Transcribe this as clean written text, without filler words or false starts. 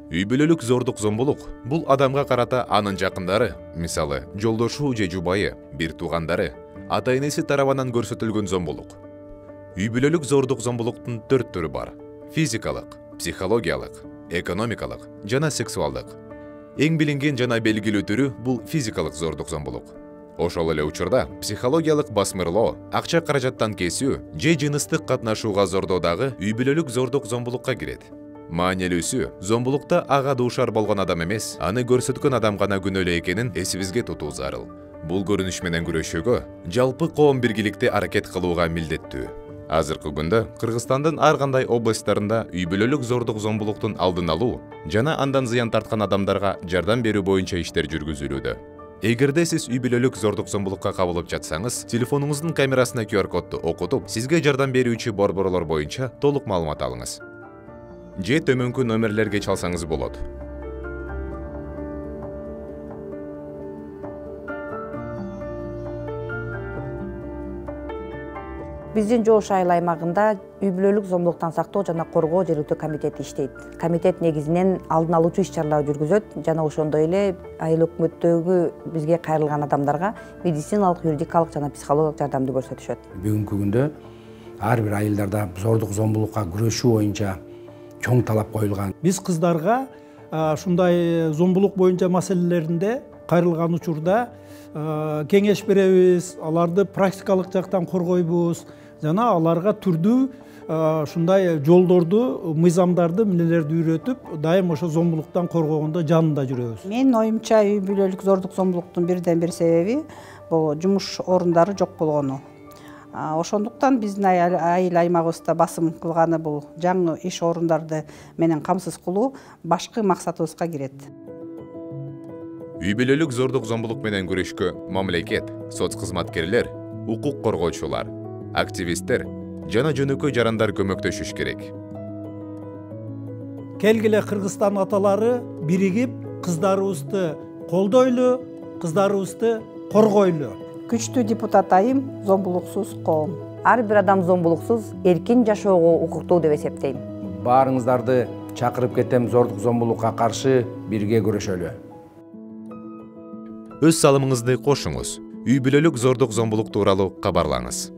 Үй бүлөлүк зордук зомбулук бул адамга карата анын жакындары, мисалы, жолдошу же жубайы, бир туугандары, ата-энеси тарабынан көрсөтүлгөн зомбулук. Үй бүлөлүк зордук зомбулуктун 4 түрү бар: физикалык, психологиялык, экономикалык жана сексуалдык. Эң билинген жана белгилүү түрү бул физикалык зордук зомбулук. Ошол эле учурда психологиялык басмырлоо, акча каражаттан кесүү же жыныстык катнашууга зордоо дагы үй бүлөлүк зордук зомбулукка кирет. Маанилүүсү, зомбулукта ага дуушар болгон адам эмес, аны көрсөткөн адам гана күнөөлүү экенин эсибизге тутуу зарыл. Бул көрүнүш менен күрөшүүгө жалпы коом биргиликте аракет кылууга милдеттүү. Азыркы күндө Кыргызстандын ар кандай областтарында үй бүлөлүк зордук зомбулуктун алдын алуу жана андан зыян тарткан адамдарга жардам берүү боюнча иштер жүргүзүлүүдө. Эгерде сиз үй бүлөлүк зордук зомбулукка кабылып жатсаңыз, телефонуңуздун камерасына QR кодду окутуп, сизге жардам берүүчү борборлор боюнча толук маалымат алыңыз. Же төмөнкү номерлерге чалсаңыз болот. Биздин Жош айыл аймагында үй бүлөлүк зомбулуктан сактоо жана коргоо жергиликтүү комитети иштейт. Комитет негизинен алдын алуучу иш-чаралар жүргүзөт жана ошондой эле айыл өкмөттөгү бизге кайрылган адамдарга медициналык, юридикалык жана психологиялык жардамды көрсөтүшөт. Бүгүнкү күндө ар бир айылдарда зордук зомбулукка күрөшүү боюнча чоң талап коюлган. Биз кыздарга ушундай зомбулук боюнча маселелеринде кайрылган учурда кеңеш беребиз, аларды практикалык жактан коргойбуз жана аларга түрдүү ушундай жолдорду, мыйзамдарды, эмнелерди үйрөтүп, дайым ошо зомбулуктан коргогондо жанында жүрөбүз. Менин оюмча үй бүлөлүк зордук зомбулуктун бирден бир себеби бул жумуш орундары жок болгону. Ошондуктан биздин айыл аймагыбызда басым кылганы бул жаңы иш орундарды менен камсыз кылуу башкы максатыбызга кирет. Үй бүлөлүк зордук зомбулук менен күрөшкө мамлекет, соц кызматкерлер, укук коргоочулар, активисттер жана жөнөкөй жарандар көмөктөшүш керек. Келгиле Кыргызстан аталары биригип кыздарыбызды колдойлу, кыздарыбызды коргойлу. Күчтүү депутат айым, зомбулуксуз коом. Ар бир адам зомбулуксуз эркин жашоого укуктуу деп эсептейм. Баарыңыздарды чакырып кетем, зордук зомбулукка каршы бирге күрөшөлү. Өз салымыңызды кошуңуз. Үй бүлөлүк зордук зомбулук тууралуу кабарлаңыз.